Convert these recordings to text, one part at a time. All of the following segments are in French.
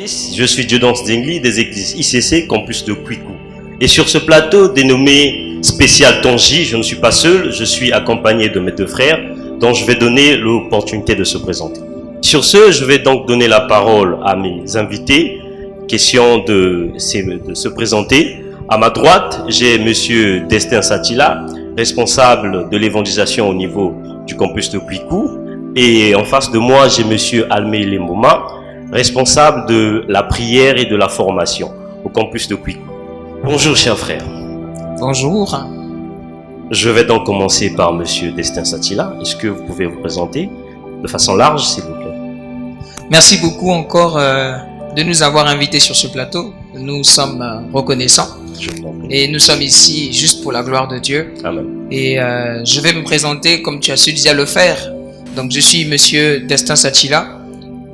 Félix, je suis Dieudonne Zengli des églises ICC Campus de Kwiku. Et sur ce plateau dénommé spécial Tongi, je ne suis pas seul, je suis accompagné de mes deux frères dont je vais donner l'opportunité de se présenter. Sur ce, je vais donc donner la parole à mes invités. Question de se présenter. À ma droite, j'ai Monsieur Destin Satila, responsable de l'évangélisation au niveau du campus de Kwiku. Et en face de moi, j'ai Monsieur Almé Lemboma, responsable de la prière et de la formation au campus de Kwiku. Bonjour, chers frères. Bonjour. Je vais donc commencer par Monsieur Destin Satila. Est-ce que vous pouvez vous présenter de façon large, s'il vous plaît? Merci beaucoup encore de nous avoir invités sur ce plateau. Nous sommes reconnaissants. Et nous sommes ici juste pour la gloire de Dieu. Amen. Et je vais me présenter comme tu as su déjà le faire. Donc je suis Monsieur Destin Satila,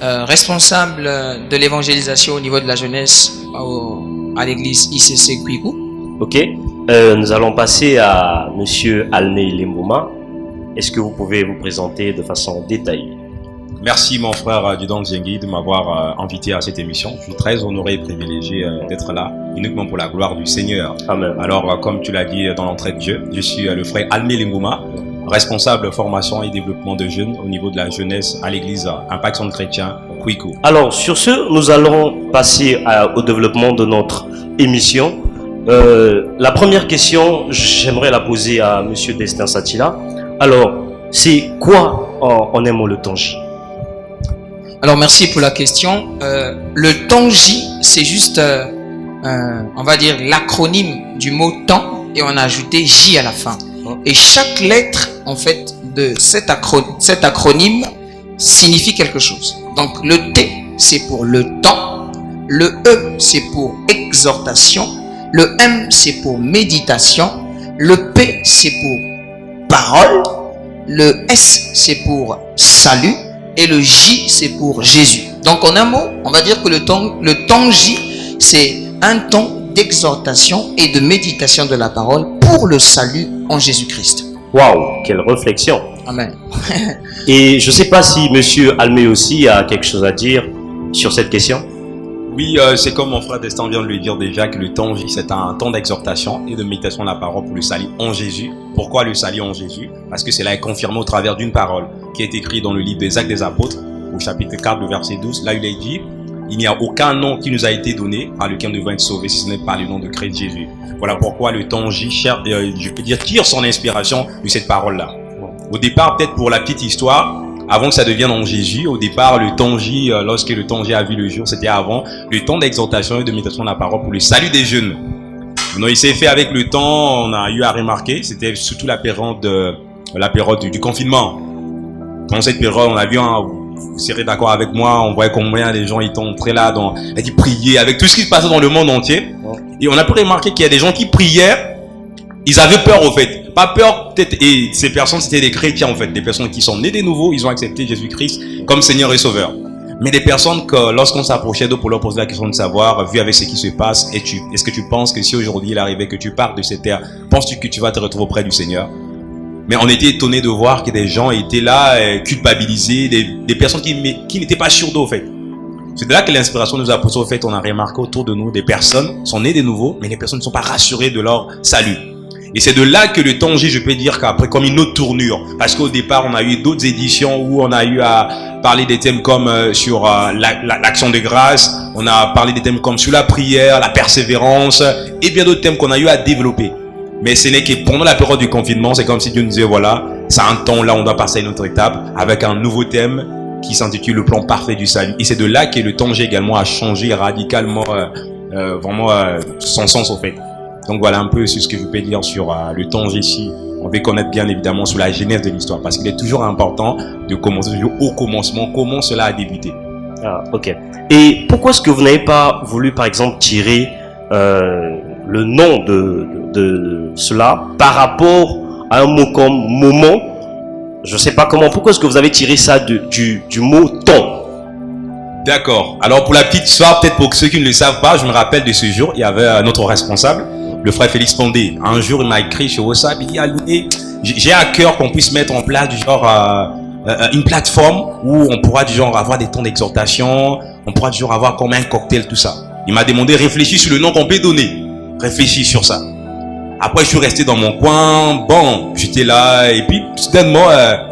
responsable de l'évangélisation au niveau de la jeunesse à l'église ICC Kwiku. Ok. Nous allons passer à Monsieur Almé Lemboma. Est-ce que vous pouvez vous présenter de façon détaillée? Merci mon frère Dieudonne Zengli de m'avoir invité à cette émission. Je suis très honoré et privilégié d'être là, uniquement pour la gloire du Seigneur. Amen. Alors, comme tu l'as dit dans l'entrée de Dieu, je suis le frère Almé Lemboma, responsable formation et développement de jeunes au niveau de la jeunesse à l'église Impact Centre Chrétien Kwiku. Alors, sur ce, nous allons passer au développement de notre émission. La première question, j'aimerais la poser à Monsieur Destin Satila. Alors, c'est quoi en un mot le Tongi? Alors merci pour la question. Le Tongi, c'est juste, on va dire, l'acronyme du mot temps et on a ajouté J à la fin. Et chaque lettre, en fait, de cet acronyme signifie quelque chose. Donc le T, c'est pour le temps. Le E, c'est pour exhortation. Le M, c'est pour méditation. Le P, c'est pour parole. Le S, c'est pour salut. Et le J, c'est pour Jésus. Donc en un mot, on va dire que le temps J, c'est un temps d'exhortation et de méditation de la parole pour le salut en Jésus-Christ. Waouh, quelle réflexion. Amen. Et je ne sais pas si Monsieur Almé aussi a quelque chose à dire sur cette question. Oui, c'est comme mon frère Destin vient de le dire déjà que le temps J, c'est un temps d'exhortation et de méditation de la parole pour le salut en Jésus. Pourquoi le salut en Jésus? Parce que cela est confirmé au travers d'une parole qui est écrite dans le livre des Actes des Apôtres, au chapitre 4, le verset 12. Là, il est dit, il n'y a aucun nom qui nous a été donné par lequel nous devons être sauvés si ce n'est pas le nom de Christ Jésus. Voilà pourquoi le temps J, je peux dire, tire son inspiration de cette parole-là. Au départ, peut-être pour la petite histoire, avant que ça devienne en Jésus, au départ, le temps J, lorsque le temps J a vu le jour, c'était avant le temps d'exhortation et de méditation de la parole pour le salut des jeunes. Non, il s'est fait avec le temps, on a eu à remarquer, c'était surtout la période du confinement. Dans cette période, on a vu, vous serez d'accord avec moi, on voyait combien les gens étaient entrés là, ils priaient avec tout ce qui se passait dans le monde entier. Et on a pu remarquer qu'il y a des gens qui priaient, ils avaient peur au fait. Pas peur, peut-être, et ces personnes c'était des chrétiens en fait, des personnes qui sont nées de nouveau, ils ont accepté Jésus-Christ comme Seigneur et Sauveur. Mais des personnes que lorsqu'on s'approchait d'eux pour leur poser la question de savoir, vu avec ce qui se passe, est-ce que tu penses que si aujourd'hui il arrivait que tu partes de cette terre, penses-tu que tu vas te retrouver auprès du Seigneur? Mais on était étonnés de voir que des gens étaient là, culpabilisés, des personnes qui n'étaient pas sûres d'eux au fait. C'est de là que l'inspiration nous a poussé au fait, on a remarqué autour de nous des personnes sont nées de nouveau, mais les personnes ne sont pas rassurées de leur salut. Et c'est de là que le temps J, je peux dire qu'après, comme une autre tournure. Parce qu'au départ, on a eu d'autres éditions où on a eu à parler des thèmes comme sur l'action de grâce. On a parlé des thèmes comme sur la prière, la persévérance et bien d'autres thèmes qu'on a eu à développer. Mais ce n'est que pendant la période du confinement, c'est comme si Dieu nous disait, voilà, c'est un temps là, on doit passer à une autre étape avec un nouveau thème qui s'intitule le plan parfait du salut. Et c'est de là que le temps J également a changé radicalement, vraiment son sens au fait. Donc voilà un peu sur ce que je peux dire sur le temps ici. On veut connaître bien évidemment sur la genèse de l'histoire parce qu'il est toujours important de commencer toujours au commencement, comment cela a débuté. Ah, ok. Et pourquoi est-ce que vous n'avez pas voulu par exemple tirer le nom de cela par rapport à un mot comme moment? Je ne sais pas comment. Pourquoi est-ce que vous avez tiré ça du mot temps? D'accord. Alors pour la petite histoire, peut-être pour ceux qui ne le savent pas, je me rappelle de ce jour, il y avait notre responsable, le frère Félix Pondé. Un jour, il m'a écrit sur WhatsApp, il dit, j'ai à cœur qu'on puisse mettre en place du genre une plateforme où on pourra du genre avoir des temps d'exhortation, on pourra du genre avoir comme un cocktail, tout ça. Il m'a demandé réfléchir sur le nom qu'on peut donner. Réfléchis sur ça. Après, je suis resté dans mon coin. Bon, j'étais là et puis soudainement,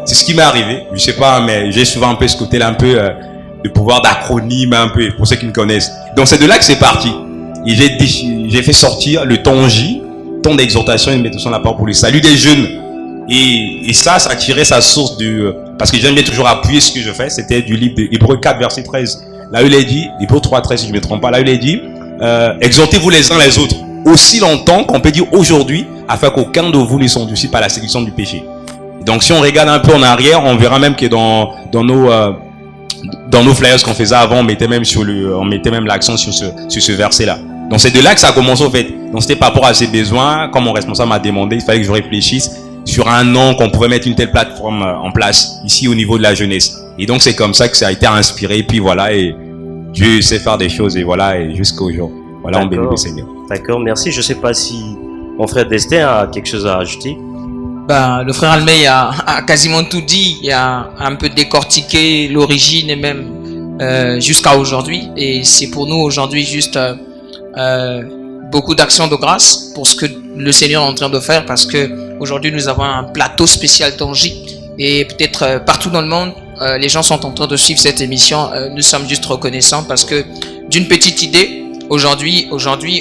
c'est ce qui m'est arrivé. Je sais pas, mais j'ai souvent un peu ce côté-là, un peu de pouvoir d'acronyme, un peu pour ceux qui me connaissent. Donc c'est de là que c'est parti. Et j'ai fait sortir le temps J, temps d'exhortation et de méditation de la parole pour le salut des jeunes. Et ça a tiré sa source parce que j'aime bien toujours appuyer ce que je fais. C'était du livre d'Hébreux 4, verset 13. Là, il est dit, Hébreux 3, 13, si je ne me trompe pas, là, il est dit, exhortez-vous les uns les autres, aussi longtemps qu'on peut dire aujourd'hui, afin qu'aucun de vous ne s'endurcisse par la séduction du péché. Donc, si on regarde un peu en arrière, on verra même que dans nos flyers qu'on faisait avant, on mettait même l'accent sur ce verset-là. Donc, c'est de là que ça a commencé, en fait. Donc, c'était par rapport à ses besoins. Comme mon responsable m'a demandé, il fallait que je réfléchisse sur un nom qu'on pouvait mettre une telle plateforme en place, ici au niveau de la jeunesse. Et donc, c'est comme ça que ça a été inspiré. Et puis, voilà, et Dieu sait faire des choses, et voilà, et jusqu'au jour. Voilà, on bénit le Seigneur. D'accord, merci. Je ne sais pas si mon frère Destin a quelque chose à ajouter. Ben, le frère Almey a quasiment tout dit. Il a un peu décortiqué l'origine et même jusqu'à aujourd'hui. Et c'est pour nous aujourd'hui juste beaucoup d'actions de grâce pour ce que le Seigneur est en train de faire, parce que aujourd'hui nous avons un plateau spécial Tangi et peut-être partout dans le monde les gens sont en train de suivre cette émission. Nous sommes juste reconnaissants parce que d'une petite idée, aujourd'hui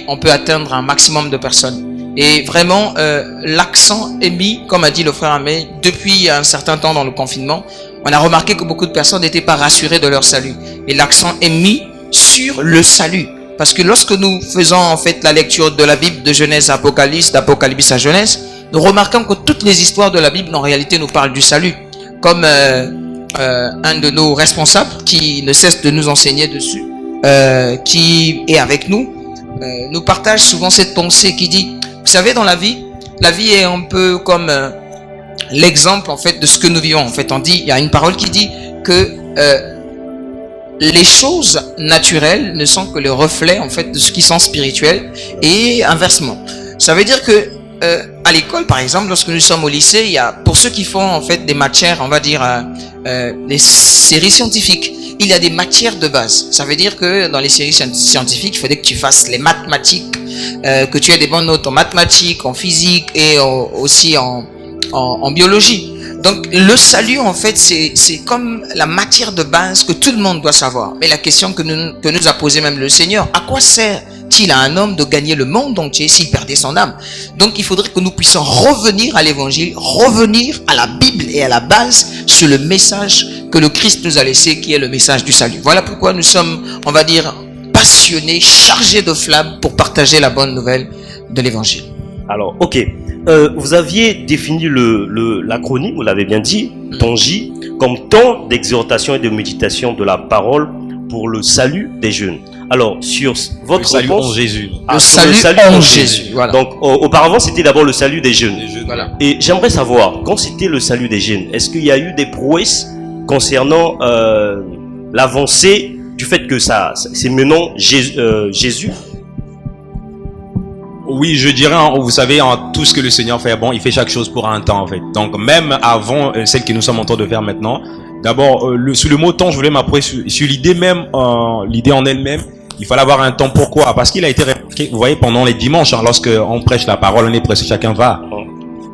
on peut atteindre un maximum de personnes. Et vraiment, l'accent est mis, comme a dit le frère Amé, depuis un certain temps dans le confinement. On a remarqué que beaucoup de personnes n'étaient pas rassurées de leur salut. Et l'accent est mis sur le salut. Parce que lorsque nous faisons en fait la lecture de la Bible de Genèse à Apocalypse, d'Apocalypse à Genèse, nous remarquons que toutes les histoires de la Bible en réalité nous parlent du salut. Comme un de nos responsables qui ne cesse de nous enseigner dessus, qui est avec nous, nous partage souvent cette pensée qui dit, vous savez, dans la vie est un peu comme l'exemple en fait de ce que nous vivons. En fait, il y a une parole qui dit que les choses naturelles ne sont que le reflet en fait de ce qui sont spirituels, et inversement. Ça veut dire que à l'école, par exemple, lorsque nous sommes au lycée, il y a, pour ceux qui font en fait des matières, on va dire des séries scientifiques, il y a des matières de base. Ça veut dire que dans les séries scientifiques, il faudrait que tu fasses les mathématiques, que tu aies des bonnes notes en mathématiques, en physique et aussi en biologie. Donc le salut en fait c'est comme la matière de base que tout le monde doit savoir. Mais la question que nous a posée même le Seigneur, à quoi sert-il à un homme de gagner le monde entier s'il perdait son âme? Donc il faudrait que nous puissions revenir à l'évangile, revenir à la Bible et à la base sur le message que le Christ nous a laissé, qui est le message du salut. Voilà pourquoi nous sommes, on va dire, passionnés, chargés de flamme pour partager la bonne nouvelle de l'évangile. Alors, ok. Vous aviez défini l'acronyme, vous l'avez bien dit, TONJ, comme temps d'exhortation et de méditation de la parole pour le salut des jeunes. Alors, sur votre salut en Jésus. Le salut en Jésus. Voilà. Donc, auparavant, c'était d'abord le salut des jeunes. Voilà. Et j'aimerais savoir, quand c'était le salut des jeunes, est-ce qu'il y a eu des prouesses concernant l'avancée du fait que c'est maintenant Jésus? Oui, je dirais, vous savez, en tout ce que le Seigneur fait, bon, il fait chaque chose pour un temps, en fait. Donc, même avant celle que nous sommes en train de faire maintenant, d'abord, sous le mot temps, je voulais m'appuyer sur l'idée même, l'idée en elle-même. Il fallait avoir un temps. Pourquoi? Parce qu'il a été répliqué, vous voyez, pendant les dimanches, hein, lorsque on prêche la parole, on est prêché, chacun va.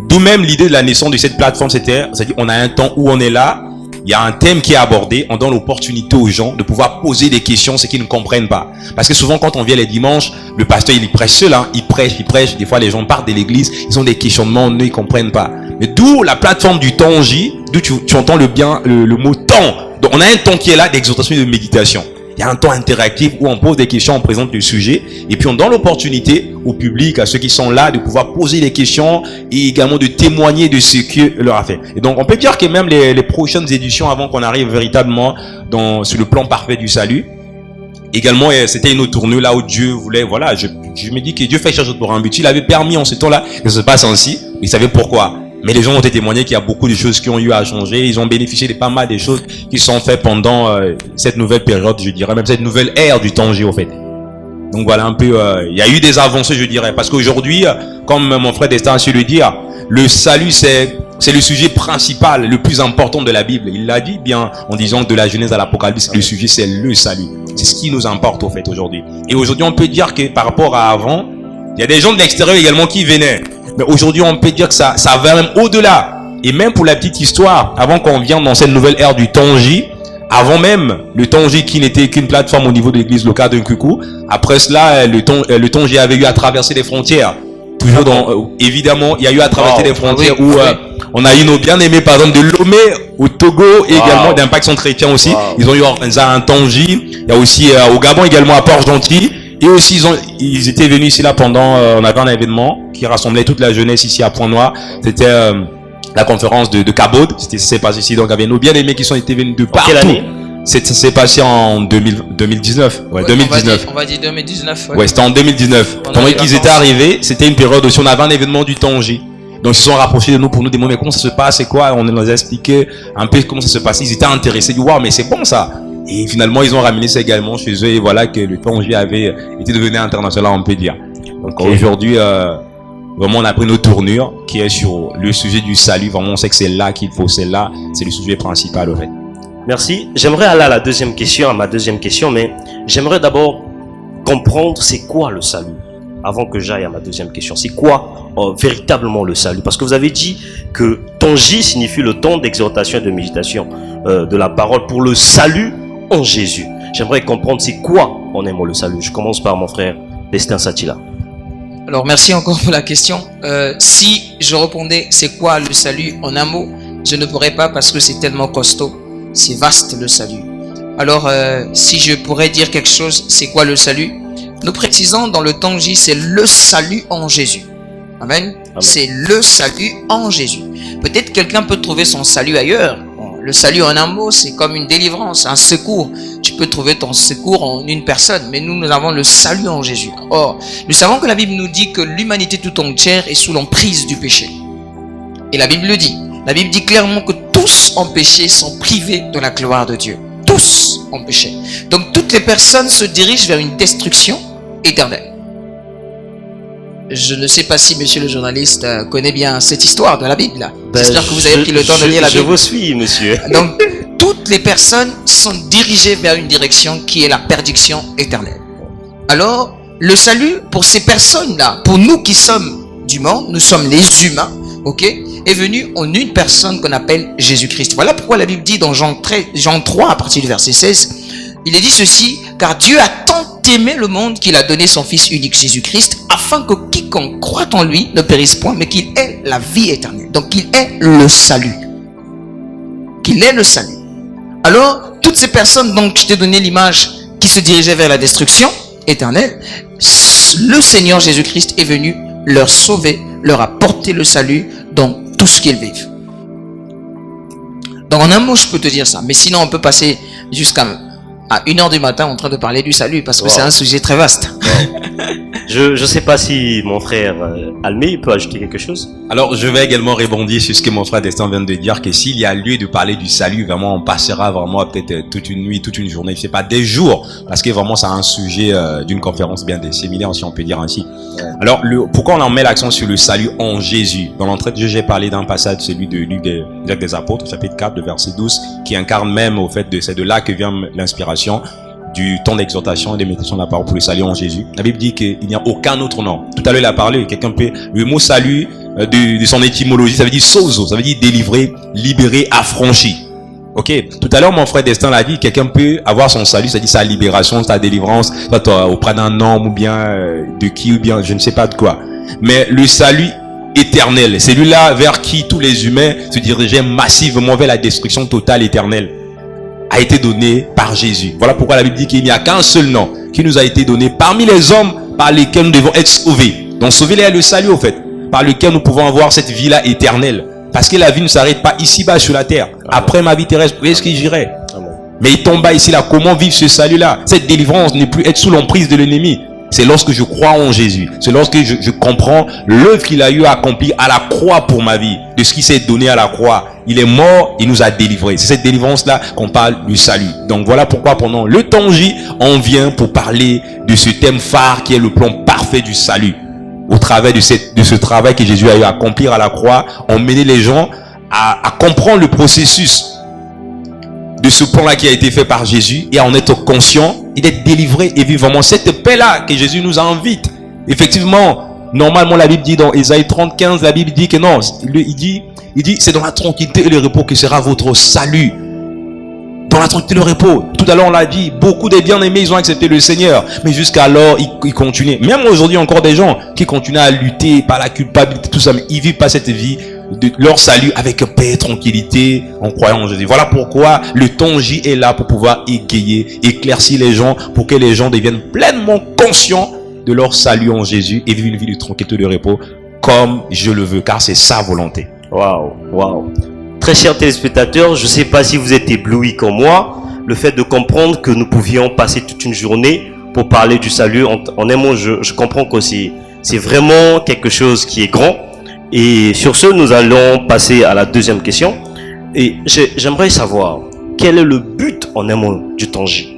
D'où même l'idée de la naissance de cette plateforme, c'est-à-dire, on a un temps où on est là, il y a un thème qui est abordé, on donne l'opportunité aux gens de pouvoir poser des questions, ce qu'ils ne comprennent pas. Parce que souvent, quand on vient les dimanches, le pasteur, il prêche seul, hein, il prêche. Des fois, les gens partent de l'église, ils ont des questionnements, ils ne comprennent pas. Mais d'où la plateforme du temps J, d'où tu entends le mot temps. Donc, on a un temps qui est là d'exhortation et de méditation. Il y a un temps interactif où on pose des questions, on présente le sujet, et puis on donne l'opportunité au public, à ceux qui sont là, de pouvoir poser des questions et également de témoigner de ce que leur a fait. Et donc, on peut dire que même les prochaines éditions, avant qu'on arrive véritablement sur le plan parfait du salut, également, c'était une autre tournure là où Dieu voulait, voilà, je me dis que Dieu fait quelque chose pour un but. Il avait permis en ce temps-là que ça se passe ainsi, il savait pourquoi. Mais les gens ont été témoignés qu'il y a beaucoup de choses qui ont eu à changer. Ils ont bénéficié de pas mal de choses qui sont faites pendant cette nouvelle période, je dirais, même cette nouvelle ère du temps J, au fait. Donc voilà un peu, il y a eu des avancées, je dirais. Parce qu'aujourd'hui, comme mon frère Destin a su le dire, le salut, c'est C'est le sujet principal, le plus important de la Bible. Il l'a dit bien en disant de la Genèse à l'Apocalypse, le sujet c'est le salut. C'est ce qui nous importe au fait aujourd'hui. Et aujourd'hui on peut dire que par rapport à avant, il y a des gens de l'extérieur également qui venaient. Mais aujourd'hui on peut dire que ça va même au-delà. Et même pour la petite histoire, avant qu'on vienne dans cette nouvelle ère du Tongi, avant même le Tongi qui n'était qu'une plateforme au niveau de l'église locale de Nkuku, après cela le Tongi avait eu à traverser les frontières. Toujours évidemment, il y a eu à traverser les frontières où on a eu nos bien-aimés par exemple de Lomé au Togo et également d'Impact Centre-Chrétien aussi. Ils ont eu un Tongi. Il y a aussi au Gabon également à Port-Gentil. Et aussi ils étaient venus ici là pendant on avait un événement qui rassemblait toute la jeunesse ici à Pointe-Noire. C'était la conférence de Cabaude. C'est passé ici, donc il y avait nos bien-aimés qui sont été venus de partout. Quelle année? C'est passé en 2019. Ouais, 2019. On va dire 2019. Ouais, c'était en 2019. Pendant qu'ils étaient arrivés, c'était une période aussi, on avait un événement du Tongi. Donc ils se sont rapprochés de nous pour nous demander comment ça se passe, c'est quoi. On nous a expliqué un peu comment ça se passe. Ils étaient intéressés, ils disent waouh, mais c'est bon ça. Et finalement, ils ont ramené ça également chez eux. Et voilà que le Tongi avait été devenu international, on peut dire. Donc aujourd'hui, vraiment, on a pris nos tournures qui est sur le sujet du salut. Vraiment, on sait que c'est là qu'il faut, c'est le sujet principal au fait. Merci. J'aimerais aller à la deuxième question, à ma deuxième question, mais j'aimerais d'abord comprendre c'est quoi le salut. Avant que j'aille à ma deuxième question, c'est quoi véritablement le salut? Parce que vous avez dit que Tongi signifie le temps d'exhortation et de méditation de la parole pour le salut en Jésus. J'aimerais comprendre c'est quoi en un mot le salut. Je commence par mon frère Destin Satila. Alors merci encore pour la question. Si je répondais c'est quoi le salut en un mot, je ne pourrais pas parce que c'est tellement costaud. C'est vaste le salut. Alors si je pourrais dire quelque chose, c'est quoi le salut? Nous précisons dans le Tongi, c'est le salut en Jésus. Amen. C'est le salut en Jésus. Peut-être quelqu'un peut trouver son salut ailleurs. Bon, le salut en un mot, c'est comme une délivrance, un secours. Tu peux trouver ton secours en une personne, mais nous avons le salut en Jésus. Or, nous savons que la Bible nous dit que l'humanité tout entière est sous l'emprise du péché. Et la Bible le dit. La Bible dit clairement que tous en péché sont privés de la gloire de Dieu. Tous ont péché. Donc toutes les personnes se dirigent vers une destruction éternelle. Je ne sais pas si monsieur le journaliste connaît bien cette histoire de la Bible. J'espère que vous avez pris le temps de lire la Bible. Je vous suis, monsieur. Donc toutes les personnes sont dirigées vers une direction qui est la perdition éternelle. Alors le salut pour ces personnes-là, pour nous qui sommes du monde, nous sommes les humains, ok, est venu en une personne qu'on appelle Jésus-Christ. Voilà pourquoi la Bible dit dans Jean 3 à partir du verset 16, il est dit ceci, car Dieu a tant aimé le monde qu'il a donné son Fils unique Jésus-Christ, afin que quiconque croit en lui ne périsse point, mais qu'il ait la vie éternelle. Donc qu'il ait le salut. Qu'il ait le salut. Alors, toutes ces personnes dont je t'ai donné l'image qui se dirigeaient vers la destruction éternelle, le Seigneur Jésus-Christ est venu leur sauver, leur apporter le salut dans tout ce qu'ils vivent. Donc en un mot, je peux te dire ça. Mais sinon, on peut passer jusqu'à 1h du matin en train de parler du salut parce que c'est un sujet très vaste. Je ne sais pas si mon frère Almé peut ajouter quelque chose. Alors, je vais également rebondir sur ce que mon frère Destin vient de dire, que s'il y a lieu de parler du salut, vraiment, on passera vraiment peut-être toute une nuit, toute une journée, je sais pas, des jours, parce que vraiment, c'est un sujet d'une conférence bien disséminée, si on peut dire ainsi. Alors, pourquoi on en met l'accent sur le salut en Jésus? Dans l'entrée de Dieu, j'ai parlé d'un passage, celui de Luc des Apôtres, chapitre 4, de verset 12, qui incarne même, au fait, c'est de là que vient l'inspiration du temps d'exhortation et de méditation de la parole pour le salut en Jésus. La Bible dit qu'il n'y a aucun autre nom. Tout à l'heure, il a parlé, quelqu'un peut, le mot salut, de son étymologie, ça veut dire sozo, ça veut dire délivrer, libérer, affranchi. Ok. Tout à l'heure, mon frère Destin l'a dit, quelqu'un peut avoir son salut, ça dit sa libération, sa délivrance, soit auprès d'un homme ou bien de qui ou bien je ne sais pas de quoi. Mais le salut éternel, c'est celui-là vers qui tous les humains se dirigeaient massivement vers la destruction totale éternelle, a été donné par Jésus. Voilà pourquoi la Bible dit qu'il n'y a qu'un seul nom qui nous a été donné parmi les hommes par lesquels nous devons être sauvés. Donc sauver est le salut au fait, par lequel nous pouvons avoir cette vie-là éternelle. Parce que la vie ne s'arrête pas ici-bas sur la terre. Après ma vie terrestre, où est-ce que j'irai? Mais il tombe ici là, comment vivre ce salut-là? Cette délivrance n'est plus être sous l'emprise de l'ennemi. C'est lorsque je crois en Jésus. C'est lorsque je comprends l'œuvre qu'il a eu à accomplir à la croix pour ma vie. De ce qui s'est donné à la croix. Il est mort, il nous a délivrés. C'est cette délivrance-là qu'on parle du salut. Donc voilà pourquoi pendant le Tongi, on vient pour parler de ce thème phare qui est le plan parfait du salut. Au travers de ce travail que Jésus a eu à accomplir à la croix, on menait les gens à comprendre le processus de ce plan-là qui a été fait par Jésus et à en être conscient et d'être délivré et vivre vraiment cette paix-là que Jésus nous invite. Effectivement, normalement la Bible dit dans Ésaïe 30:15, la Bible dit que non, il dit c'est dans la tranquillité et le repos que sera votre salut. Dans la tranquillité et le repos. Tout à l'heure on l'a dit, beaucoup des bien-aimés ils ont accepté le Seigneur, mais jusqu'alors ils continuaient. Même aujourd'hui encore des gens qui continuent à lutter par la culpabilité, tout ça, mais ils vivent pas cette vie de leur salut avec paix et tranquillité en croyant en Jésus. Voilà pourquoi le temps J est là pour pouvoir égayer, éclaircir les gens, pour que les gens deviennent pleinement conscients de leur salut en Jésus et vivent une vie de tranquillité et de repos comme je le veux, car c'est sa volonté. Waouh, waouh. Très chers téléspectateurs, je ne sais pas si vous êtes éblouis comme moi, le fait de comprendre que nous pouvions passer toute une journée pour parler du salut. En un mot, je comprends que c'est vraiment quelque chose qui est grand. Et sur ce, nous allons passer à la deuxième question. Et j'aimerais savoir, quel est le but en un mot du temps J?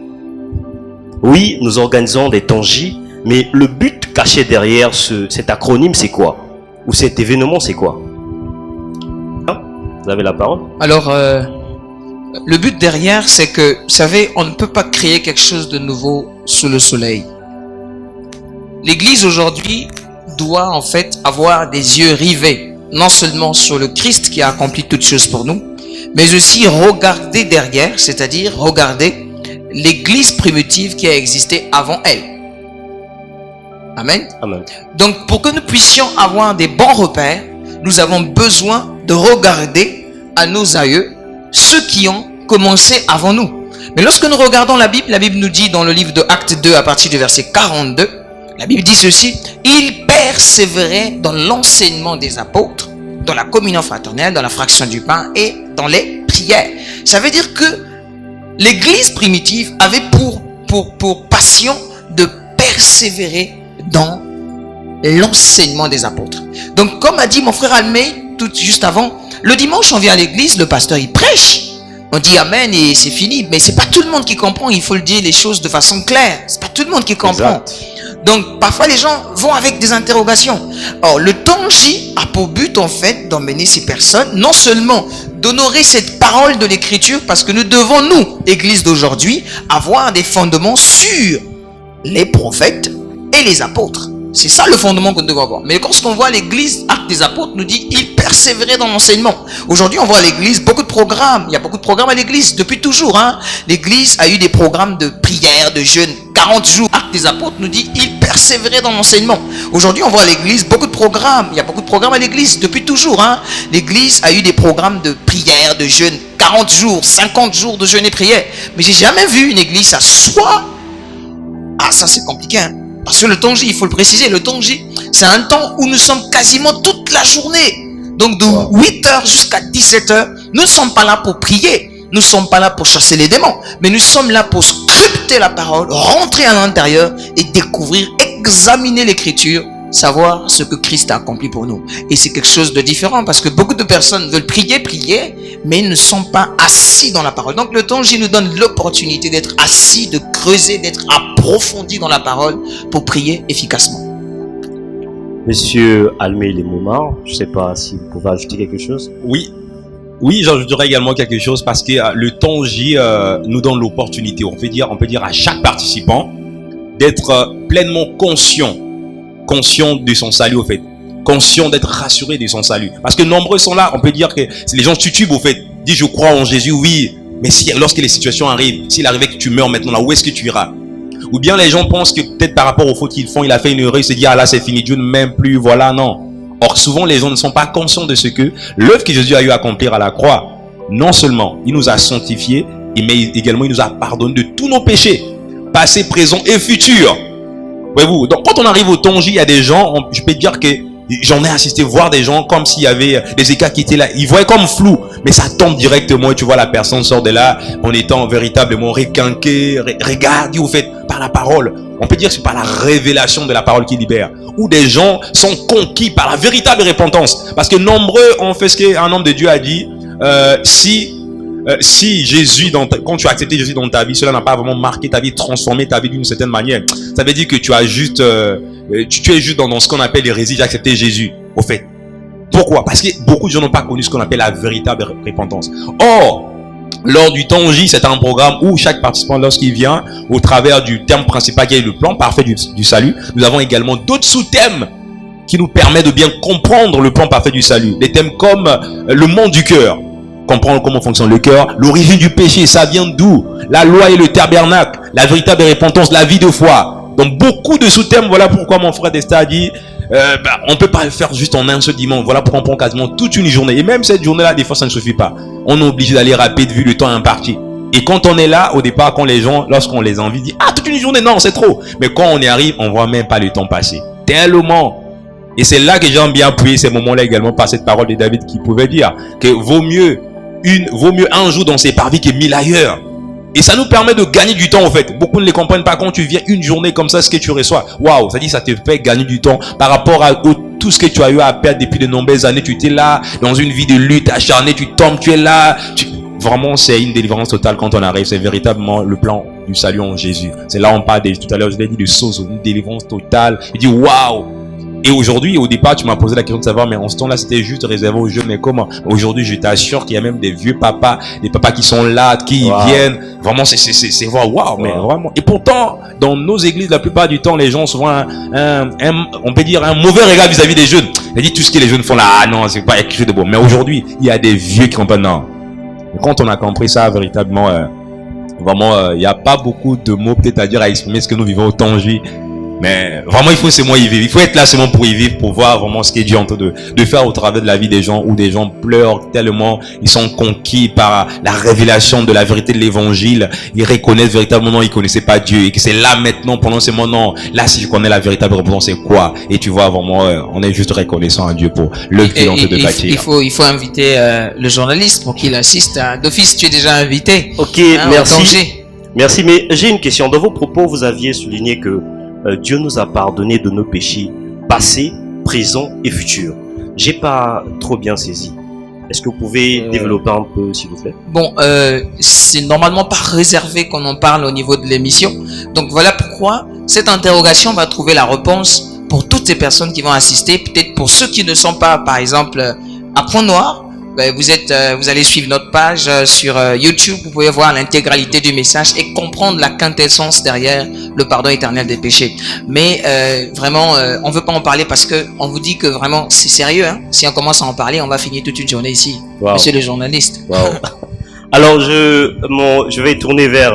Oui, nous organisons des temps J, mais le but caché derrière cet acronyme, c'est quoi? Ou cet événement, c'est quoi? Vous avez la parole. Alors, le but derrière, c'est que, vous savez, on ne peut pas créer quelque chose de nouveau sous le soleil. L'Église aujourd'hui doit en fait avoir des yeux rivés, non seulement sur le Christ qui a accompli toutes choses pour nous, mais aussi regarder derrière, c'est-à-dire regarder l'Église primitive qui a existé avant elle. Amen. Amen. Donc, pour que nous puissions avoir des bons repères, nous avons besoin de regarder à nos aïeux, ceux qui ont commencé avant nous. Mais lorsque nous regardons la Bible nous dit dans le livre de Actes 2 à partir du verset 42, la Bible dit ceci: ils persévéraient dans l'enseignement des apôtres, dans la communion fraternelle, dans la fraction du pain et dans les prières. Ça veut dire que l'Église primitive avait pour passion de persévérer dans l'enseignement des apôtres. Donc, comme a dit mon frère Almé tout juste avant, le dimanche on vient à l'église, le pasteur il prêche, on dit amen et c'est fini. Mais c'est pas tout le monde qui comprend. Il faut le dire les choses de façon claire. C'est pas tout le monde qui comprend. Exact. Donc parfois les gens vont avec des interrogations. Or le temps J a pour but en fait d'emmener ces personnes, non seulement d'honorer cette parole de l'écriture, parce que nous devons, nous, église d'aujourd'hui, avoir des fondements sur les prophètes et les apôtres. C'est ça le fondement que nous devons avoir. Mais lorsqu'on voit l'église, Actes des apôtres nous dit, ils persévéraient dans l'enseignement. Aujourd'hui, on voit à l'église beaucoup de programmes. Il y a beaucoup de programmes à l'église, depuis toujours. L'église a eu des programmes de prière, de jeûne, 40 jours. Actes des apôtres nous dit, ils persévéraient dans l'enseignement. Aujourd'hui, on voit à l'église beaucoup de programmes. Il y a beaucoup de programmes à l'église, depuis toujours. L'église a eu des programmes de prière, de jeûne, 40 jours, 50 jours de jeûne et prière. Mais j'ai jamais vu une église s'asseoir. Ah, ça c'est compliqué, Parce que le temps J, il faut le préciser, le temps J, c'est un temps où nous sommes quasiment toute la journée. Donc de 8h jusqu'à 17h, nous ne sommes pas là pour prier. Nous ne sommes pas là pour chasser les démons. Mais nous sommes là pour scruter la parole, rentrer à l'intérieur et découvrir, examiner l'écriture, savoir ce que Christ a accompli pour nous. Et c'est quelque chose de différent parce que beaucoup de personnes veulent prier, mais ils ne sont pas assis dans la parole. Donc le temps J nous donne l'opportunité d'être assis, de creuser, d'être approfondi dans la parole pour prier efficacement. Monsieur Almé Lemomar, je ne sais pas si vous pouvez ajouter quelque chose. Oui, j'ajouterai également quelque chose parce que le temps J nous donne l'opportunité, on peut dire à chaque participant d'être pleinement conscient de son salut au fait, conscient d'être rassuré de son salut. Parce que nombreux sont là, on peut dire que les gens titubent au fait, disent je crois en Jésus, oui, mais lorsque les situations arrivent, s'il arrivait que tu meurs maintenant là, où est-ce que tu iras? Ou bien les gens pensent que peut-être par rapport aux fautes qu'ils font, il a fait une erreur, il se dit ah là c'est fini, Dieu ne m'aime plus, voilà, non. Or souvent les gens ne sont pas conscients de ce que l'œuvre que Jésus a eu à accomplir à la croix, non seulement il nous a sanctifiés, mais également il nous a pardonné de tous nos péchés, passé, présent et futur. Voyez-vous, donc quand on arrive au temps J, il y a des gens, je peux dire que j'en ai assisté voir des gens comme s'il y avait des écarts qui étaient là, ils voyaient comme flou, mais ça tombe directement et tu vois la personne sort de là en étant véritablement requinqué, regardez vous faites par la parole. On peut dire que c'est par la révélation de la parole qui libère. Ou des gens sont conquis par la véritable repentance. Parce que nombreux ont fait ce qu'un homme de Dieu a dit. Si Jésus, quand tu as accepté Jésus dans ta vie, cela n'a pas vraiment marqué ta vie, transformé ta vie d'une certaine manière. Ça veut dire que tu as juste, tu es juste dans ce qu'on appelle l'hérésie, j'ai accepté Jésus. Au fait, Pourquoi? Parce que beaucoup de gens n'ont pas connu ce qu'on appelle la véritable repentance. Or, lors du temps J, c'est un programme où chaque participant, lorsqu'il vient, au travers du thème principal qui est le plan parfait du salut, nous avons également d'autres sous-thèmes qui nous permettent de bien comprendre le plan parfait du salut. Des thèmes comme le monde du cœur, comprendre comment fonctionne le cœur, l'origine du péché, ça vient d'où, la loi et le tabernacle, la véritable repentance, la vie de foi. Donc beaucoup de sous-thèmes, voilà pourquoi mon frère Desta a dit, on peut pas le faire juste en un seul dimanche. Voilà pourquoi on prend quasiment toute une journée. Et même cette journée-là, des fois, ça ne suffit pas. On est obligé d'aller rapide vu le temps imparti. Et quand on est là, au départ, quand les gens, lorsqu'on les envie, disent ah, toute une journée, non, c'est trop. Mais quand on y arrive, on voit même pas le temps passer. Tellement. Et c'est là que j'aime bien appuyer ces moments-là également par cette parole de David qui pouvait dire que vaut mieux un jour dans ses parvis que 1000 ailleurs. Et ça nous permet de gagner du temps en fait. Beaucoup ne les comprennent pas quand tu viens une journée comme ça, ce que tu reçois. Waouh, ça dit ça te fait gagner du temps par rapport à tout ce que tu as eu à perdre depuis de nombreuses années. Tu étais là dans une vie de lutte acharnée, tu tombes, tu es là. Vraiment, c'est une délivrance totale quand on arrive. C'est véritablement le plan du salut en Jésus. C'est là où on parle tout à l'heure, je l'ai dit, de sozo, une délivrance totale. Je dis waouh. Et aujourd'hui, au départ, tu m'as posé la question de savoir, mais en ce temps-là, c'était juste réservé aux jeunes. Mais comment? Aujourd'hui, je t'assure qu'il y a même des vieux papas, des papas qui sont là, qui viennent. Vraiment, c'est waouh, mais vraiment. Et pourtant, dans nos églises, la plupart du temps, les gens ont souvent on peut dire, un mauvais regard vis-à-vis des jeunes. Ils disent tout ce que les jeunes font là, ah non, c'est pas quelque chose de bon. Mais aujourd'hui, il y a des vieux qui comprennent, non. Et quand on a compris ça, véritablement, vraiment, il n'y a pas beaucoup de mots peut-être à dire, à exprimer ce que nous vivons au temps J. Mais vraiment, il faut seulement y vivre. Il faut être là seulement pour y vivre, pour voir vraiment ce qui est Dieu en train de faire au travers de la vie des gens, où des gens pleurent tellement, ils sont conquis par la révélation de la vérité de l'évangile. Ils reconnaissent véritablement, ils connaissaient pas Dieu, et que c'est là maintenant, pendant ce moment, là, si je connais la véritable réponse, c'est quoi? Et tu vois, vraiment, on est juste reconnaissant à Dieu pour le qu'il est en train de bâtir. Il faut inviter le journaliste pour qu'il assiste d'office. Tu es déjà invité. Ok, merci. Merci, mais j'ai une question. Dans vos propos, vous aviez souligné que Dieu nous a pardonné de nos péchés passés, présents et futurs. J'ai pas trop bien saisi. Est-ce que vous pouvez développer un peu, s'il vous plaît? Bon, c'est normalement pas réservé qu'on en parle au niveau de l'émission. Donc voilà pourquoi cette interrogation va trouver la réponse pour toutes ces personnes qui vont assister. Peut-être pour ceux qui ne sont pas, par exemple, à Point Noir. Vous allez suivre notre page sur YouTube. Vous pouvez voir l'intégralité du message et comprendre la quintessence derrière le pardon éternel des péchés. Mais vraiment, on veut pas en parler parce que on vous dit que vraiment c'est sérieux. Hein. Si on commence à en parler, on va finir toute une journée ici. Wow. Monsieur le journaliste. Wow. Alors je vais tourner vers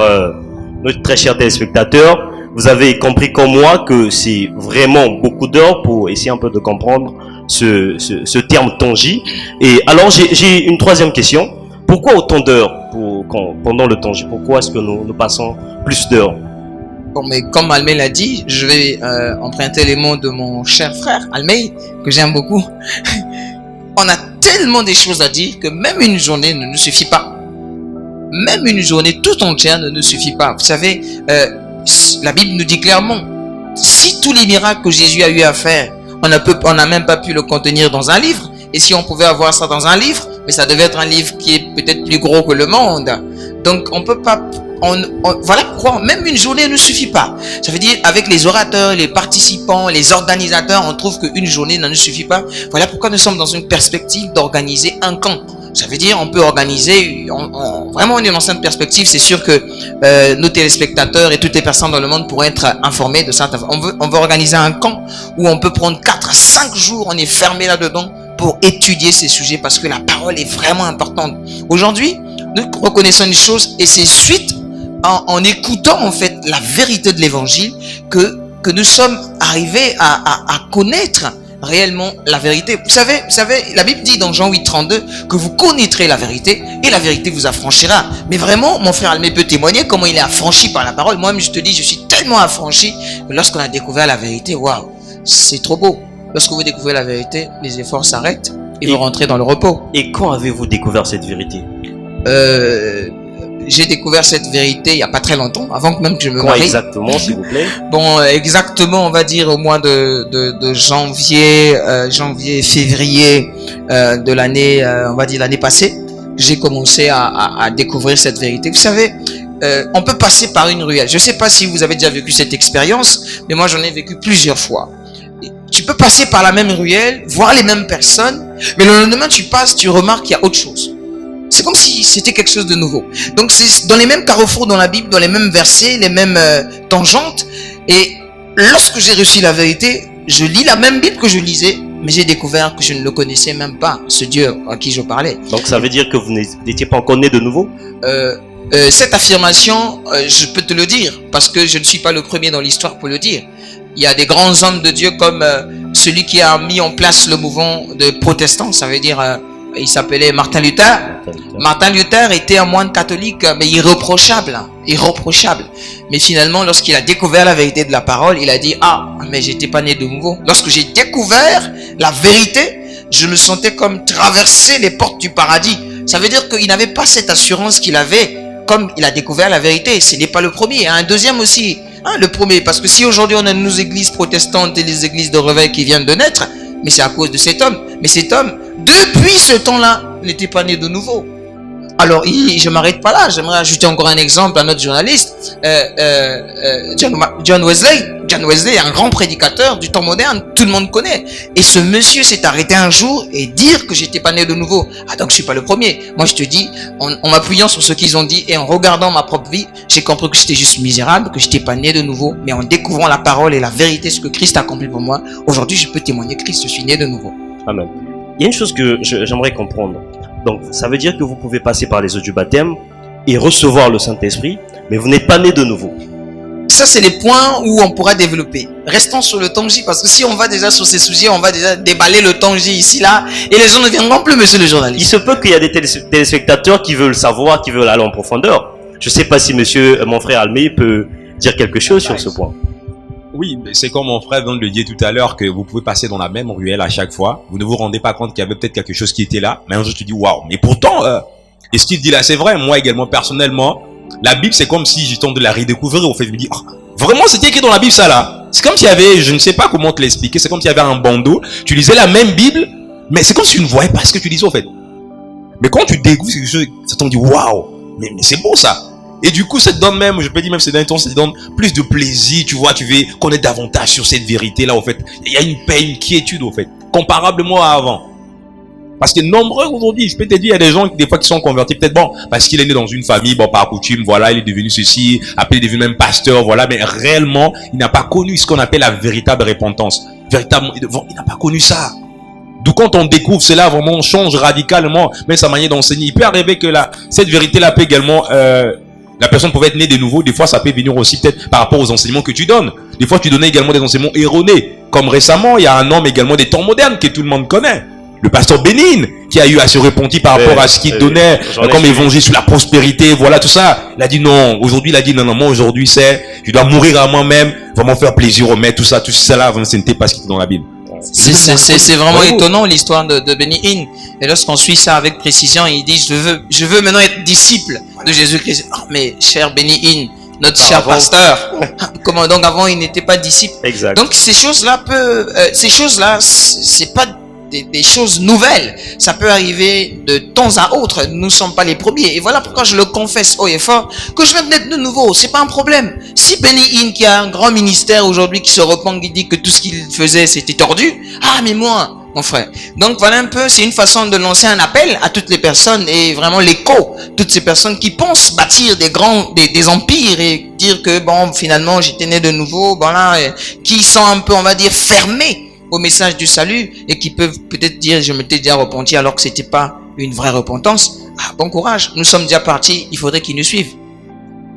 notre très cher téléspectateur. Vous avez compris comme moi que c'est vraiment beaucoup d'heures pour essayer un peu de comprendre ce terme Tonji. Et alors j'ai une troisième question. Pourquoi autant d'heures pendant le Tonji? Pourquoi est-ce que nous passons plus d'heures? Bon, mais comme Almey l'a dit, je vais emprunter les mots de mon cher frère Almey, que j'aime beaucoup. On a tellement des choses à dire que même une journée ne nous suffit pas. Même une journée tout entière ne nous suffit pas. Vous savez, la Bible nous dit clairement, si tous les miracles que Jésus a eu à faire, on n'a même pas pu le contenir dans un livre. Et si on pouvait avoir ça dans un livre, mais ça devait être un livre qui est peut-être plus gros que le monde. Donc on peut pas. Voilà pourquoi même une journée ne suffit pas. Ça veut dire avec les orateurs, les participants, les organisateurs, on trouve qu'une journée ne nous suffit pas. Voilà pourquoi nous sommes dans une perspective d'organiser un camp. Ça veut dire on peut organiser, vraiment on est dans cette perspective. C'est sûr que nos téléspectateurs et toutes les personnes dans le monde pourraient être informés de ça. On veut organiser un camp où on peut prendre 4 à 5 jours, on est fermé là-dedans pour étudier ces sujets parce que la parole est vraiment importante. Aujourd'hui, nous reconnaissons une chose et c'est suite en écoutant en fait la vérité de l'évangile que nous sommes arrivés à connaître réellement la vérité. Vous savez, la Bible dit dans Jean 8:32 que vous connaîtrez la vérité et la vérité vous affranchira. Mais vraiment, mon frère Almé peut témoigner comment il est affranchi par la parole. Moi-même, je te dis, je suis tellement affranchi que lorsqu'on a découvert la vérité, waouh, c'est trop beau. Lorsque vous découvrez la vérité, les efforts s'arrêtent et vous rentrez dans le repos. Et quand avez-vous découvert cette vérité? J'ai découvert cette vérité il n'y a pas très longtemps, avant que même que je me marie. Exactement, s'il vous plaît? Bon, exactement, on va dire au mois de janvier, février de l'année, on va dire l'année passée, j'ai commencé à découvrir cette vérité. Vous savez, on peut passer par une ruelle. Je ne sais pas si vous avez déjà vécu cette expérience, mais moi j'en ai vécu plusieurs fois. Tu peux passer par la même ruelle, voir les mêmes personnes, Mais le lendemain, tu passes, tu remarques qu'il y a autre chose. C'est comme si c'était quelque chose de nouveau. Donc c'est dans les mêmes carrefours dans la Bible, dans les mêmes versets, les mêmes tangentes. Et lorsque j'ai reçu la vérité, je lis la même Bible que je lisais, mais j'ai découvert que je ne le connaissais même pas, ce Dieu à qui je parlais. Donc ça veut dire que vous n'étiez pas encore né de nouveau? Cette affirmation, je peux te le dire, parce que je ne suis pas le premier dans l'histoire pour le dire. Il y a des grands hommes de Dieu comme celui qui a mis en place le mouvement de protestants, ça veut dire, il s'appelait Martin Luther. Martin Luther était un moine catholique, mais irréprochable. Mais finalement, lorsqu'il a découvert la vérité de la parole, il a dit, ah, mais j'étais pas né de nouveau. Lorsque j'ai découvert la vérité, je me sentais comme traverser les portes du paradis. Ça veut dire qu'il n'avait pas cette assurance qu'il avait comme il a découvert la vérité. Ce n'est pas le premier. Un deuxième aussi. Le premier. Parce que si aujourd'hui on a nos églises protestantes et les églises de réveil qui viennent de naître, mais c'est à cause de cet homme. Mais cet homme, depuis ce temps-là, n'était pas né de nouveau. Alors, je m'arrête pas là. J'aimerais ajouter encore un exemple à notre journaliste, John Wesley. John Wesley est un grand prédicateur du temps moderne. Tout le monde connaît. Et ce monsieur s'est arrêté un jour et dire que j'étais pas né de nouveau. Ah, donc je suis pas le premier. Moi, je te dis, en m'appuyant sur ce qu'ils ont dit et en regardant ma propre vie, j'ai compris que j'étais juste misérable, que j'étais pas né de nouveau. Mais en découvrant la parole et la vérité, ce que Christ a accompli pour moi, aujourd'hui, je peux témoigner que Christ, je suis né de nouveau. Amen. Il y a une chose que j'aimerais comprendre. Donc, ça veut dire que vous pouvez passer par les eaux du baptême et recevoir le Saint-Esprit, mais vous n'êtes pas né de nouveau. Ça, c'est les points où on pourra développer. Restons sur le Tongi, parce que si on va déjà sur ces sujets, on va déjà déballer le Tongi ici, là, et les gens ne viendront plus, monsieur le journaliste. Il se peut qu'il y a des téléspectateurs qui veulent savoir, qui veulent aller en profondeur. Je ne sais pas si mon frère Almé peut dire quelque chose sur ce point. Oui, mais c'est comme mon frère vient de le dire tout à l'heure, que vous pouvez passer dans la même ruelle à chaque fois. Vous ne vous rendez pas compte qu'il y avait peut-être quelque chose qui était là. Mais un jour, tu te dis, waouh. Mais pourtant, et ce qu'il dit là, c'est vrai. Moi également, personnellement, la Bible, c'est comme si j'étais de la redécouvrir. Au fait, je me dis, oh, vraiment, c'était écrit dans la Bible, ça là. C'est comme s'il y avait, je ne sais pas comment te l'expliquer, c'est comme s'il y avait un bandeau. Tu lisais la même Bible, mais c'est comme si tu ne voyais pas ce que tu lisais, au fait. Mais quand tu découvres quelque chose, ça te dit, waouh. Mais c'est beau, ça. Et du coup, ça te donne même, je peux dire même c'est d'intense, ça te donne plus de plaisir, tu vois, tu veux connaître davantage sur cette vérité-là, au fait. Il y a une paix, une quiétude, au fait, comparablement à avant. Parce que nombreux aujourd'hui, je peux te dire, il y a des gens des fois qui sont convertis, peut-être bon, parce qu'il est né dans une famille, bon, par coutume, voilà, il est devenu ceci, après il est devenu même pasteur, voilà, mais réellement, il n'a pas connu ce qu'on appelle la véritable repentance. Véritablement, il n'a pas connu ça. D'où quand on découvre cela, vraiment, on change radicalement, même sa manière d'enseigner. Il peut arriver que cette vérité-là peut également, la personne pouvait être née de nouveau. Des fois, ça peut venir aussi peut-être par rapport aux enseignements que tu donnes. Des fois, tu donnais également des enseignements erronés. Comme récemment, il y a un homme également des temps modernes que tout le monde connaît. Le pasteur Bénin, qui a eu à se repentir par rapport à ce qu'il donnait comme évangile sur la prospérité, voilà, tout ça. Il a dit non. Aujourd'hui, il a dit non, moi, aujourd'hui, je dois mourir à moi-même, vraiment faire plaisir aux maîtres, tout ça là, ce n'était pas ce qui était dans la Bible. C'est vraiment étonnant l'histoire de Benny Hinn. Et lorsqu'on suit ça avec précision, il dit je veux maintenant être disciple de Jésus-Christ. Oh, mais cher Benny Hinn, notre cher pasteur, comment donc avant il n'était pas disciple. Exact. Donc ces choses-là c'est pas des choses nouvelles. Ça peut arriver de temps à autre. Nous ne sommes pas les premiers. Et voilà pourquoi je le confesse haut et fort que je vais naître de nouveau. C'est pas un problème. Si Benny Hinn, qui a un grand ministère aujourd'hui, qui se repent, qui dit que tout ce qu'il faisait c'était tordu. Ah, mais moi, mon frère. Donc voilà un peu, c'est une façon de lancer un appel à toutes les personnes et vraiment l'écho. Toutes ces personnes qui pensent bâtir des empires et dire que bon, finalement, j'étais né de nouveau, voilà, qui sont un peu, on va dire, fermés au message du salut et qui peuvent peut-être dire je m'étais déjà repenti alors que c'était pas une vraie repentance. Ah, bon courage, nous sommes déjà partis, il faudrait qu'ils nous suivent.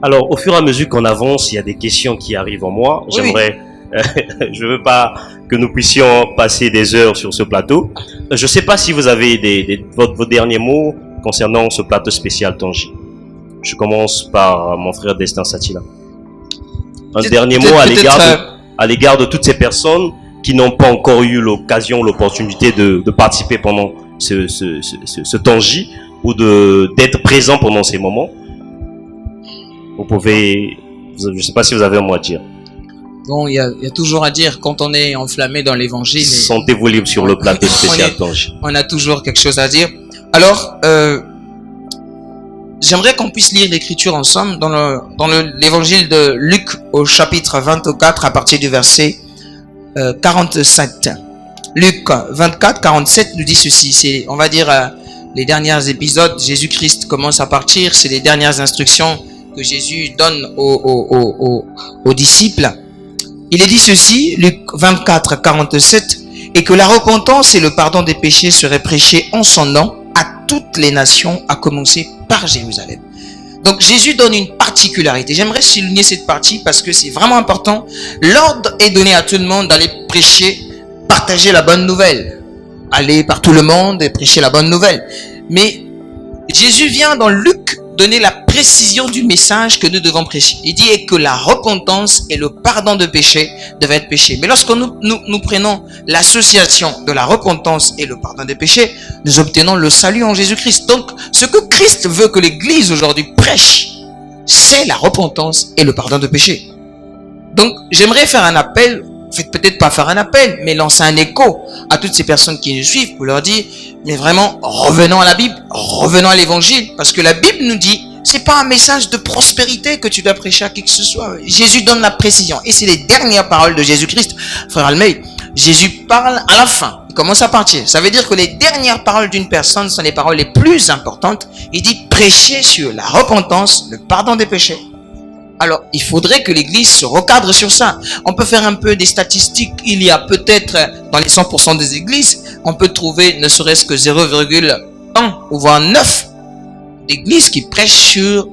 Alors au fur et à mesure qu'on avance, il y a des questions qui arrivent en moi. J'aimerais, je veux pas que nous puissions passer des heures sur ce plateau. Je sais pas si vous avez vos derniers mots concernant ce plateau spécial Tongi. Je commence par mon frère Destin Satila. Un dernier mot à l'égard de toutes ces personnes qui n'ont pas encore eu l'opportunité de participer pendant ce Tongi ou d'être présent pendant ces moments. Vous pouvez, je ne sais pas si vous avez un mot à dire. Bon, il y a toujours à dire quand on est enflammé dans l'évangile. Sentez-vous libre sur le plateau spécial Tongi. On a toujours quelque chose à dire. Alors, j'aimerais qu'on puisse lire l'écriture ensemble dans l'évangile de Luc au chapitre 24 à partir du verset 47. Luc 24, 47 nous dit ceci. C'est, on va dire, les derniers épisodes. Jésus-Christ commence à partir. C'est les dernières instructions que Jésus donne aux disciples. Il est dit ceci, Luc 24, 47, et que la repentance et le pardon des péchés seraient prêchés en son nom à toutes les nations, à commencer par Jérusalem. Donc Jésus donne une particularité. J'aimerais souligner cette partie parce que c'est vraiment important. L'ordre est donné à tout le monde d'aller prêcher, partager la bonne nouvelle. Aller par tout le monde et prêcher la bonne nouvelle. Mais Jésus vient dans Luc donner la précision du message que nous devons prêcher. Il dit que la repentance et le pardon de péché devaient être péchés. Mais lorsque nous prenons l'association de la repentance et le pardon des péchés, nous obtenons le salut en Jésus-Christ. Donc, ce que Christ veut que l'Église aujourd'hui prêche, c'est la repentance et le pardon de péché. Donc, j'aimerais faire un appel, peut-être pas faire un appel, mais lancer un écho à toutes ces personnes qui nous suivent pour leur dire, mais vraiment, revenons à la Bible, revenons à l'Évangile, parce que la Bible nous dit, c'est pas un message de prospérité que tu dois prêcher à qui que ce soit. Jésus donne la précision, et c'est les dernières paroles de Jésus-Christ. Frère Almeida, Jésus parle à la fin, il commence à partir. Ça veut dire que les dernières paroles d'une personne sont les paroles les plus importantes. Il dit, prêcher sur la repentance, le pardon des péchés. Alors, il faudrait que l'Église se recadre sur ça. On peut faire un peu des statistiques. Il y a peut-être, dans les 100% des églises, on peut trouver ne serait-ce que 0,1 ou voire 9 d'églises qui prêchent sur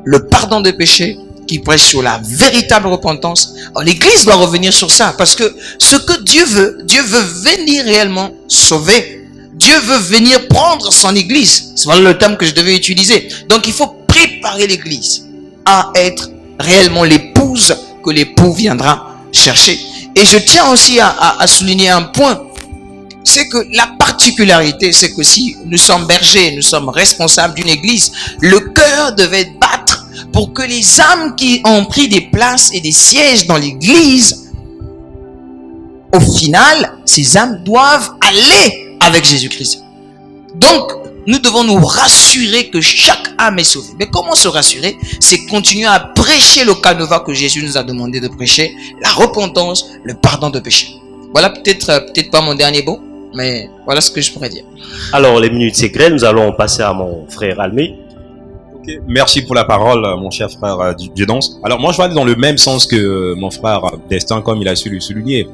le pardon des péchés, qui prêchent sur la véritable repentance. Alors, l'Église doit revenir sur ça parce que ce que Dieu veut venir réellement sauver. Dieu veut venir prendre son Église. C'est voilà le terme que je devais utiliser. Donc, il faut préparer l'Église à être réellement l'épouse que l'époux viendra chercher. Et je tiens aussi à souligner un point, c'est que la particularité, c'est que si nous sommes bergers, nous sommes responsables d'une église, le cœur devait battre pour que les âmes qui ont pris des places et des sièges dans l'église, au final, ces âmes doivent aller avec Jésus-Christ. Donc, nous devons nous rassurer que chaque âme est sauvée. Mais comment se rassurer? C'est continuer à prêcher le canevas que Jésus nous a demandé de prêcher, la repentance, le pardon de péché. Voilà peut-être pas mon dernier mot, mais voilà ce que je pourrais dire. Alors, les minutes s'égrènent, nous allons passer à mon frère Almeida. Okay. Merci pour la parole, mon cher frère Dieudonce. Alors moi, je vais aller dans le même sens que mon frère Destin, comme il a su le souligner.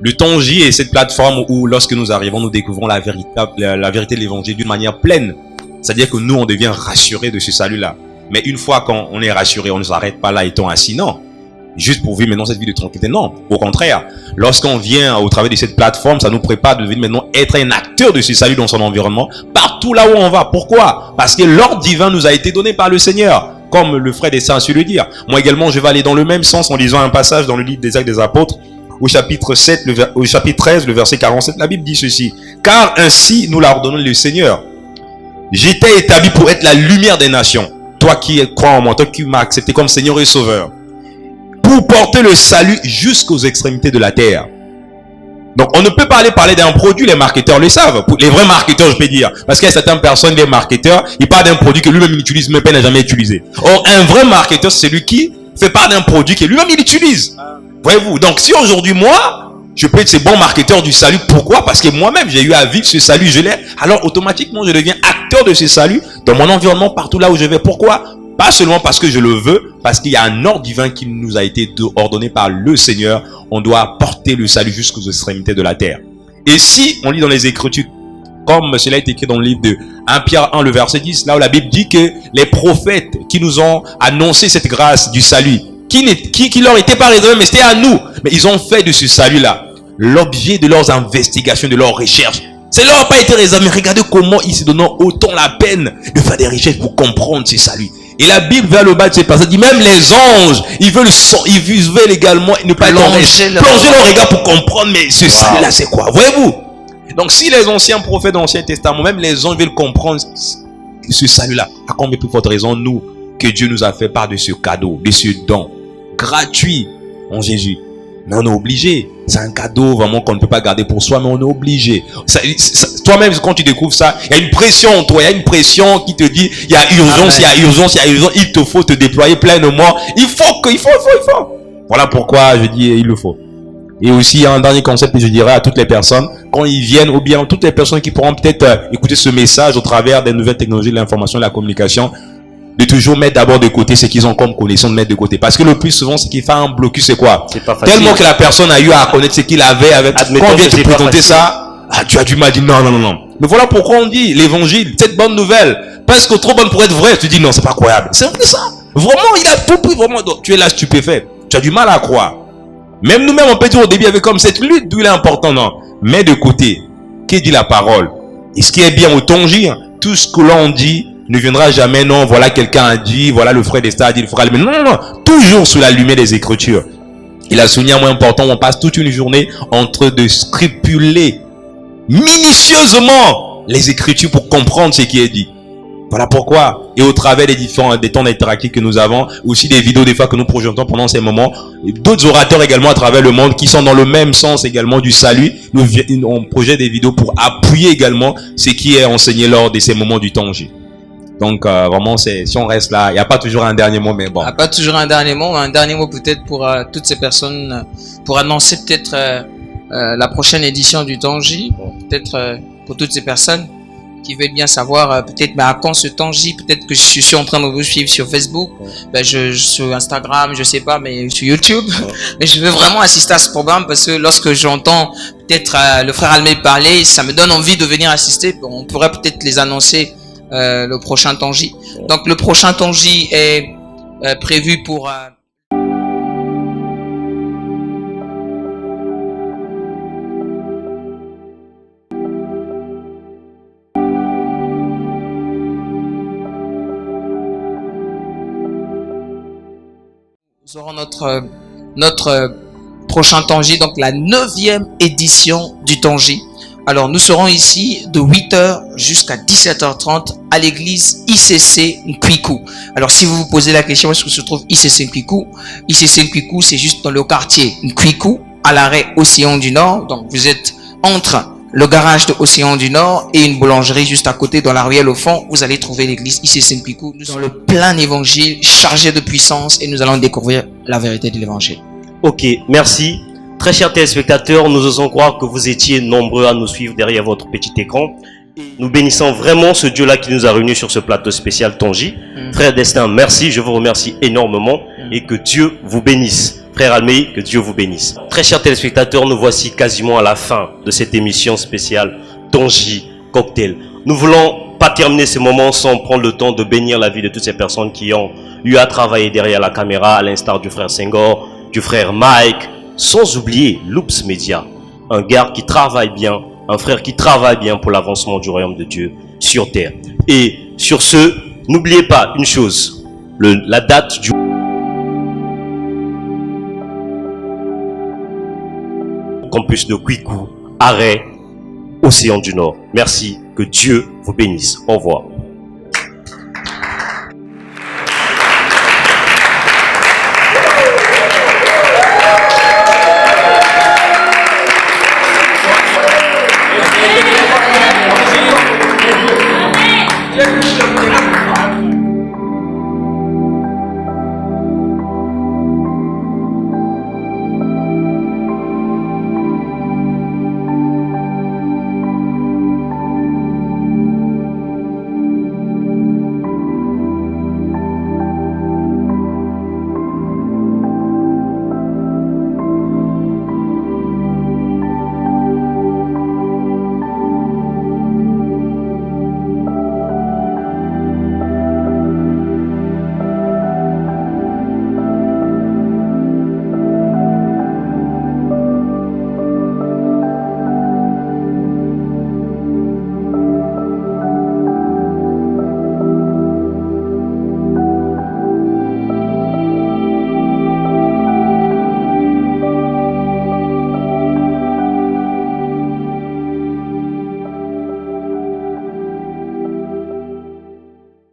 Le temps J est cette plateforme où, lorsque nous arrivons, nous découvrons la vérité de l'évangile d'une manière pleine. C'est-à-dire que nous, on devient rassurés de ce salut-là. Mais une fois qu'on est rassuré, on ne s'arrête pas là étant assis, non. Juste pour vivre maintenant cette vie de tranquillité, non. Au contraire, lorsqu'on vient au travers de cette plateforme, ça nous prépare de devenir maintenant être un acteur de ce salut dans son environnement, partout là où on va. Pourquoi? Parce que l'ordre divin nous a été donné par le Seigneur, comme le frère Destin a su le dire. Moi également, je vais aller dans le même sens en lisant un passage dans le livre des Actes des Apôtres, au chapitre 13, le verset 47, la Bible dit ceci. Car ainsi nous l'a ordonné le Seigneur. J'étais établi pour être la lumière des nations. Toi qui crois en moi, toi qui m'as accepté comme Seigneur et Sauveur. Pour porter le salut jusqu'aux extrémités de la terre. Donc on ne peut pas parler d'un produit, les marketeurs le savent. Les vrais marketeurs, je peux dire. Parce qu'il y a certaines personnes, les marketeurs, ils parlent d'un produit que lui-même il utilise, mais n'a jamais utilisé. Or, un vrai marketeur, c'est celui qui fait part d'un produit que lui-même il utilise. Voyez-vous, donc si aujourd'hui moi, je peux être ce bon marketeur du salut, pourquoi? Parce que moi-même j'ai eu à vivre ce salut, je l'ai, alors automatiquement je deviens acteur de ce salut dans mon environnement, partout là où je vais. Pourquoi? Pas seulement parce que je le veux, parce qu'il y a un ordre divin qui nous a été ordonné par le Seigneur. On doit porter le salut jusqu'aux extrémités de la terre. Et si on lit dans les Écritures, comme cela est écrit dans le livre de 1 Pierre 1, le verset 10, là où la Bible dit que les prophètes qui nous ont annoncé cette grâce du salut, qui leur était pas réservé, mais c'était à nous. Mais ils ont fait de ce salut-là l'objet de leurs investigations, de leurs recherches. Ça leur a pas été réservé. Mais regardez comment ils se donnent autant la peine de faire des recherches pour comprendre ce salut. Et la Bible, vers le bas de ces passages, dit même les anges, ils veulent également ne pas plonger leur regard pour comprendre, mais ce salut-là, c'est quoi? Voyez-vous? Donc, si les anciens prophètes de l'Ancien Testament, même les anges veulent comprendre ce salut-là, à combien plus forte raison, nous, que Dieu nous a fait part de ce cadeau, de ce don gratuit en Jésus. Mais on est obligé. C'est un cadeau vraiment qu'on ne peut pas garder pour soi, mais on est obligé. Toi-même, quand tu découvres ça, il y a une pression en toi, il y a une pression qui te dit, il y a urgence, il y a urgence, il y a urgence, il te faut te déployer pleinement. Il faut. Voilà pourquoi je dis, il le faut. Et aussi, il y a un dernier concept que je dirais à toutes les personnes, quand ils viennent, ou bien toutes les personnes qui pourront peut-être écouter ce message au travers des nouvelles technologies de l'information et de la communication, de toujours mettre d'abord de côté ce qu'ils ont comme connaissance, de mettre de côté. Parce que le plus souvent, ce qui fait un blocus, c'est quoi? C'est pas facile. Tellement que la personne a eu à connaître ce qu'il avait avec, Admettons quand on vient que te c'est pas présenter facile. ça, tu as du mal à dire non. Mais voilà pourquoi on dit l'évangile, cette bonne nouvelle, parce que trop bonne pour être vraie, tu dis non, c'est pas croyable. C'est vrai ça. Vraiment, il a tout pris, vraiment. Donc, tu es là stupéfait. Tu as du mal à croire. Même nous-mêmes, on peut dire au début avec comme cette lutte, d'où il est important, non. Mets de côté. Qu'est dit la parole? Et ce qui est bien au Tongi, tout ce que l'on dit ne viendra jamais, non, voilà quelqu'un a dit, voilà le frère d'Esther a dit, le frère mais non, toujours sous la lumière des Écritures. Il a souligné un point important, on passe toute une journée en train de scrupuler minutieusement les Écritures pour comprendre ce qui est dit. Voilà pourquoi. Et au travers des temps interactifs que nous avons, aussi des vidéos des fois que nous projetons pendant ces moments, d'autres orateurs également à travers le monde qui sont dans le même sens également du salut, on projette des vidéos pour appuyer également ce qui est enseigné lors de ces moments du Tongi. Donc vraiment, si on reste là, il n'y a pas toujours un dernier mot, mais bon. Il n'y a pas toujours un dernier mot peut-être pour toutes ces personnes, pour annoncer peut-être la prochaine édition du Tongi, peut-être pour toutes ces personnes qui veulent bien savoir peut-être à quand ce Tongi, peut-être que je suis en train de vous suivre sur Facebook, sur Instagram, je sais pas, mais sur YouTube. Mais je veux vraiment assister à ce programme parce que lorsque j'entends peut-être le frère Almé parler, ça me donne envie de venir assister. On pourrait peut-être les annoncer le prochain Tongi. Donc le prochain Tongi est prévu pour nous aurons notre prochain Tongi, donc la 9e édition du Tongi. Alors nous serons ici de 8h jusqu'à 17h30 à l'église ICC Nkwiku. Alors si vous vous posez la question où est-ce que se trouve ICC Nkwiku, ICC Nkwiku c'est juste dans le quartier Nkwiku à l'arrêt Océan du Nord. Donc vous êtes entre le garage de Océan du Nord et une boulangerie juste à côté dans la ruelle au fond. Vous allez trouver l'église ICC Nkwiku. Nous sommes le plein évangile chargé de puissance et nous allons découvrir la vérité de l'évangile. Ok, merci. Très chers téléspectateurs, nous osons croire que vous étiez nombreux à nous suivre derrière votre petit écran. Nous bénissons vraiment ce Dieu-là qui nous a réunis sur ce plateau spécial Tongi. Frère Destin, merci, je vous remercie énormément et que Dieu vous bénisse. Frère Almei, que Dieu vous bénisse. Très chers téléspectateurs, nous voici quasiment à la fin de cette émission spéciale Tongi Cocktail. Nous voulons pas terminer ce moment sans prendre le temps de bénir la vie de toutes ces personnes qui ont eu à travailler derrière la caméra, à l'instar du frère Senghor, du frère Mike, sans oublier Loops Media, un gars qui travaille bien, un frère qui travaille bien pour l'avancement du royaume de Dieu sur terre. Et sur ce, n'oubliez pas une chose, la date du campus de Kwiku, arrêt, Océan du Nord. Merci, que Dieu vous bénisse. Au revoir. Amen.